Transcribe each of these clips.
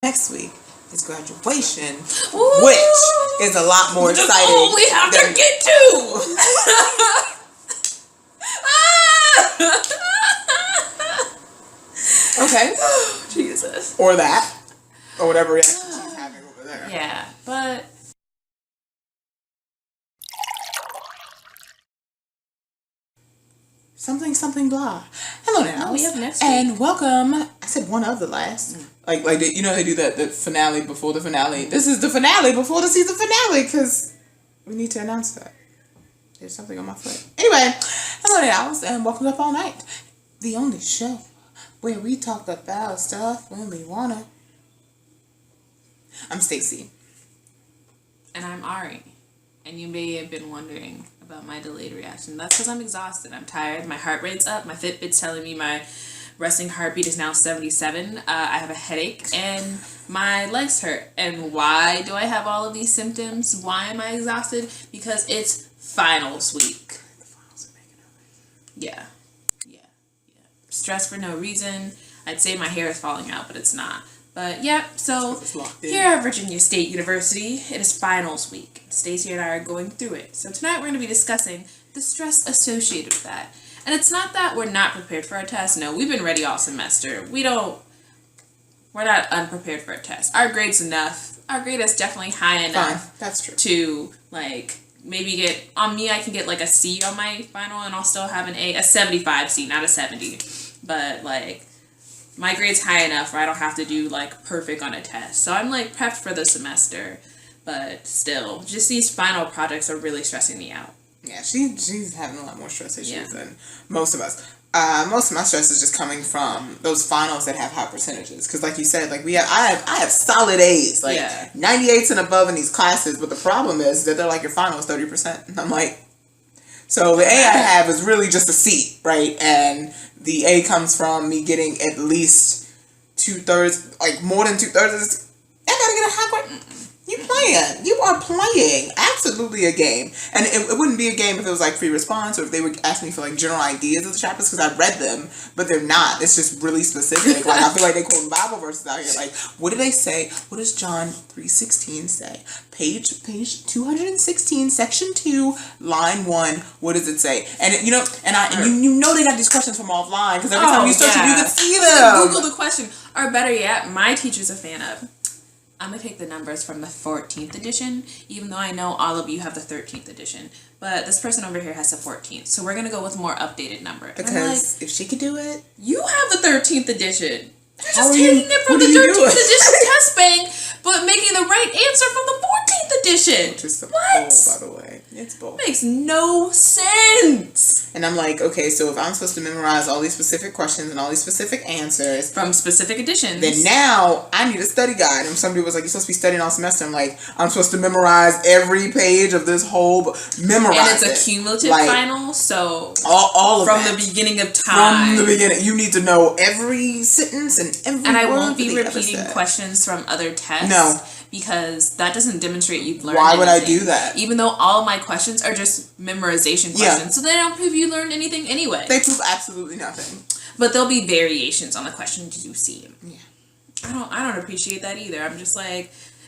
next week is graduation, Ooh, which is a lot more exciting. All we have to get to. Okay. Jesus. Or that. Or whatever reaction she's having over there. Yeah, but... Something blah. Hello now. We have next week. And welcome. I said one of the last. Like you know they do that the finale before the finale. This is the finale before the season finale because we need to announce that. There's something on my foot. Anyway, hello now and welcome to Up All Night, the only show where we talk about stuff when we wanna. I'm Stacy. And I'm Ari. And you may have been wondering about my delayed reaction. That's because I'm exhausted. I'm tired. My heart rate's up. My Fitbit's telling me my resting heartbeat is now 77. I have a headache and my legs hurt. And why do I have all of these symptoms? Why am I exhausted? Because it's finals week. The finals are making noise. Yeah. Stress for no reason. I'd say my hair is falling out, but it's not. But yeah, so here at Virginia State University, it is finals week. Stacey and I are going through it. So tonight we're going to be discussing the stress associated with that. And it's not that we're not prepared for our test. No, we've been ready all semester. We're not unprepared for a test. Our grade's enough. Our grade is definitely high enough. Fine. That's true. To maybe get, on me I can get a C on my final and I'll still have a 75 C, not a 70. But my grade's high enough where I don't have to do perfect on a test. So I'm prepped for the semester, but still, just these final projects are really stressing me out. Yeah, she's having a lot more stress issues than most of us. Most of my stress is just coming from those finals that have high percentages. Because like you said, I have solid A's, 98s and above in these classes. But the problem is that they're your final is 30%. And I'm so the A I have is really just a C, right? And the A comes from me getting at least 2/3, more than 2/3. I gotta get a high grade. You are playing absolutely a game. And it wouldn't be a game if it was free response or if they would ask me for general ideas of the chapters because I read them, but they're not. It's just really specific. I feel like they quote Bible verses out here. What do they say? What does John 3:16 say? Page 216, section 2, line 1. What does it say? And you know they got these questions from offline because every time you search it, you can see them. Google the question. Or better yet, my teacher's a fan of. I'm going to take the numbers from the 14th edition, even though I know all of you have the 13th edition. But this person over here has the 14th. So we're going to go with a more updated number. Because if she could do it... You have the 13th edition. You're just taking it from the 13th edition test bank, but making the right answer from the 14th edition. Which is both, by the way. It's both. Makes no sense. And I'm okay, so if I'm supposed to memorize all these specific questions and all these specific answers from specific editions, then now I need a study guide. And somebody was you're supposed to be studying all semester. I'm I'm supposed to memorize every page of this whole memorize. And it's a cumulative final, so all of from that. The beginning of time. From the beginning, you need to know every sentence and every and I word won't be repeating questions from other tests. No. Because that doesn't demonstrate you've learned Why would anything. I do that? Even though all my questions are just memorization questions. So they don't prove you learned anything anyway. They prove absolutely nothing. But there'll be variations on the questions you see. Yeah. I don't appreciate that either. I'm just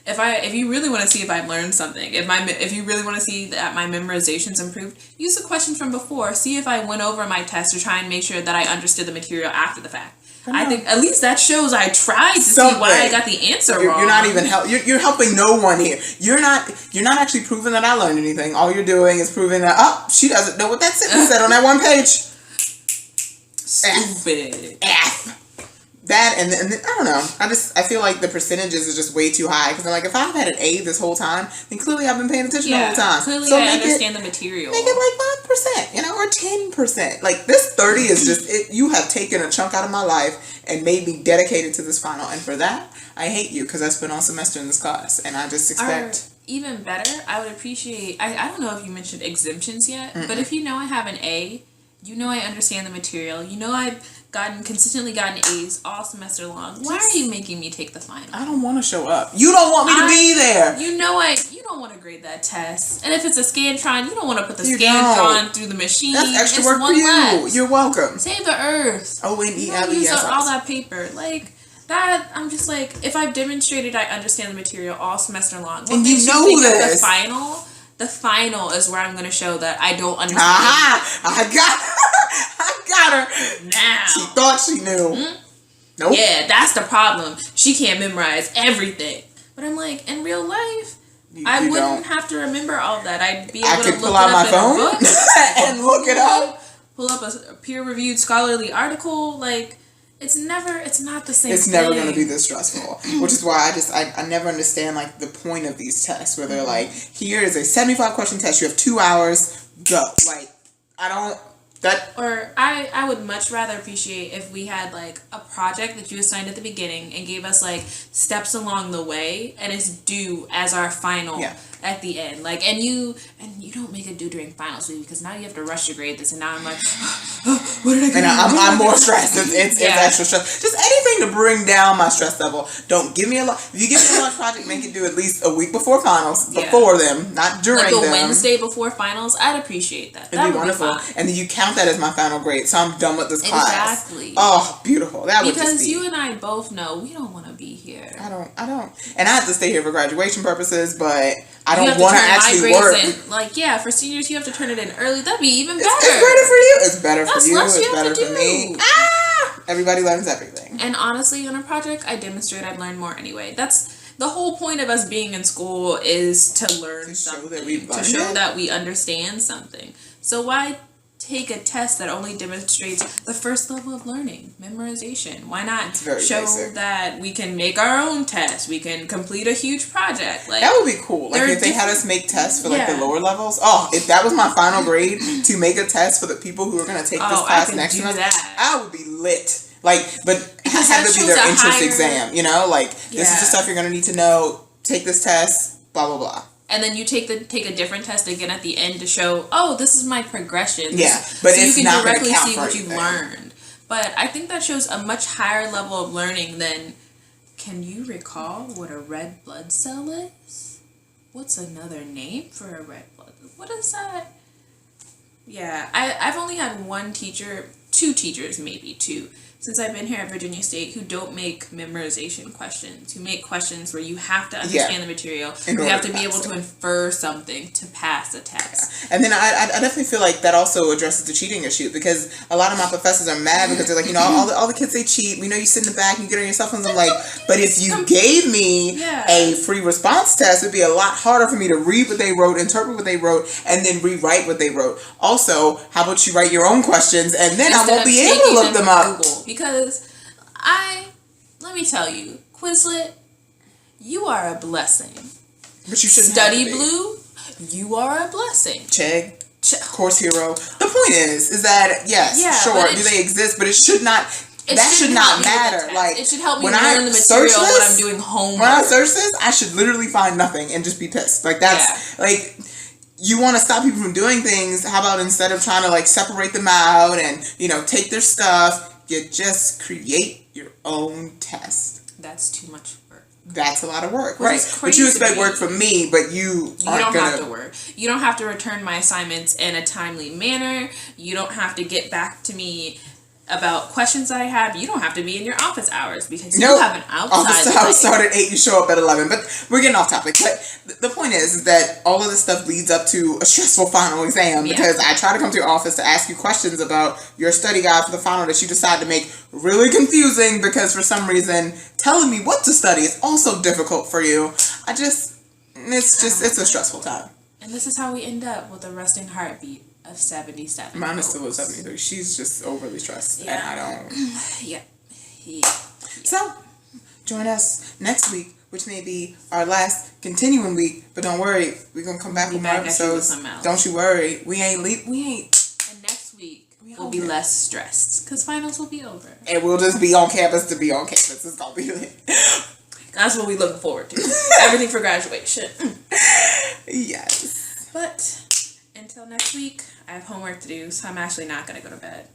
if you really want to see if I've learned something, if you really want to see that my memorization's improved, use the question from before. See if I went over my test or try and make sure that I understood the material after the fact. I think at least that shows I tried to see why I got the answer wrong. You're not even you're helping no one here. You're not actually proving that I learned anything. All you're doing is proving that she doesn't know what that sentence said on that one page. Stupid. F. That and then, I don't know. I feel like the percentages is just way too high because I'm if I've had an A this whole time, then clearly I've been paying attention the whole time. Clearly so I understand the material. Make it 5%, or 10%. This 30 is just it. You have taken a chunk out of my life and made me dedicated to this final, and for that I hate you because I spent all semester in this class, and I just expect. Even better, I would appreciate. I don't know if you mentioned exemptions yet, but if you know I have an A, you know I understand the material. You know I've consistently gotten A's all semester long. Why are you making me take the final? I don't want to show up. You don't want me to be there. You don't want to grade that test. And if it's a Scantron, you don't want to put the Scantron through the machine. That's extra work for you. You're welcome. Save the earth. ONE use all that paper. that I'm just like, if I've demonstrated I understand the material all semester long, and you know this. The final is where I'm going to show that I don't understand. I got her. Now. She thought she knew. Mm-hmm. Nope. Yeah, that's the problem. She can't memorize everything. But I'm like, in real life, I wouldn't have to remember all that. I'd be able to pull out my phone and look it up. Pull up a peer-reviewed scholarly article. Like, it's not the same It's thing. never going to be this stressful. Which is why I never understand, like, the point of these tests where they're like, here is a 75-question test. You have 2 hours. Go. Like, I would much rather appreciate if we had, like, a project that you assigned at the beginning and gave us, like, steps along the way, and it's due as our final at the end. Like, and you don't make it due during finals week, because now you have to rush to grade this, and now I'm like, what did I get? And I'm more stressed. It's extra stress. Just anything to bring down my stress level. Don't give me a lot. If you give me a large project, make it due at least a week before finals, before them, not during them. Like a Wednesday before finals, I'd appreciate that. It'd be wonderful. And then you count that as my final grade, so I'm done with this class. Exactly. Oh, beautiful. That would just be. Because you and I both know we don't want to be here. I don't. And I have to stay here for graduation purposes, but I don't want to actually work. Like, for seniors, you have to turn it in early. That'd be even better. It's better for you. It's better for you. It's better for me. Everybody learns everything. And honestly, on a project, I demonstrate I'd learn more anyway. That's the whole point of us being in school, is to learn something. To show that we understand something. So why take a test that only demonstrates the first level of learning, memorization? Why not show that we can make our own test? We can complete a huge project. Like, that would be cool. Like, if they had us make tests for, like, the lower levels. Oh, if that was my final grade, to make a test for the people who are going to take this class next semester, I would be lit. Like, but because have to be their entrance exam, you know? Like, this is the stuff you're going to need to know. Take this test, blah, blah, blah. And then you take a different test again at the end to show, this is my progression. But so it's you can not directly count see for what you've learned. But I think that shows a much higher level of learning than, can you recall what a red blood cell is? What's another name for a red blood? What is that? Yeah, I've only had two teachers, since I've been here at Virginia State, who don't make memorization questions, who make questions where you have to understand the material, you have to be able to infer something to pass a test. And then I definitely feel like that also addresses the cheating issue, because a lot of my professors are mad because they're like, all the kids, they cheat. We know you sit in the back and you get on your cell phones. I'm like, but if you gave me a free response test, it'd be a lot harder for me to read what they wrote, interpret what they wrote, and then rewrite what they wrote. Also, how about you write your own questions, and then I won't be able to look them up. Google. Because let me tell you, Quizlet, you are a blessing. But you shouldn't Study Blue, you are a blessing. Chegg, Course Hero. The point is that, do they exist, but it should not. That should not matter. Like, it should help me learn the material when I'm doing homework. When I search this, I should literally find nothing and just be pissed. Like, that's like, you want to stop people from doing things. How about instead of trying to, like, separate them out and, take their stuff, you just create your own test. That's too much work. That's a lot of work, right? But you expect work from me, but you don't have to work. You don't have to return my assignments in a timely manner. You don't have to get back to me about questions that I have. You don't have to be in your office hours because you have an outside office hours start at 8, you show up at 11. But we're getting off topic. But the point is that all of this stuff leads up to a stressful final exam, because I try to come to your office to ask you questions about your study guide for the final that you decide to make really confusing, because for some reason telling me what to study is also difficult for you. It's a stressful time. And this is how we end up with a resting heartbeat of 77. Mine is still at 73. She's just overly stressed, and I don't. Yeah. So, join us next week, which may be our last continuing week. But don't worry, we're gonna come back with more episodes. Don't you worry. We ain't. And next week we'll be less stressed because finals will be over, and we'll just be on campus to be on campus. It's gonna be lit. That's what we look forward to. Everything for graduation. Yes. But until next week, I have homework to do, so I'm actually not going to go to bed.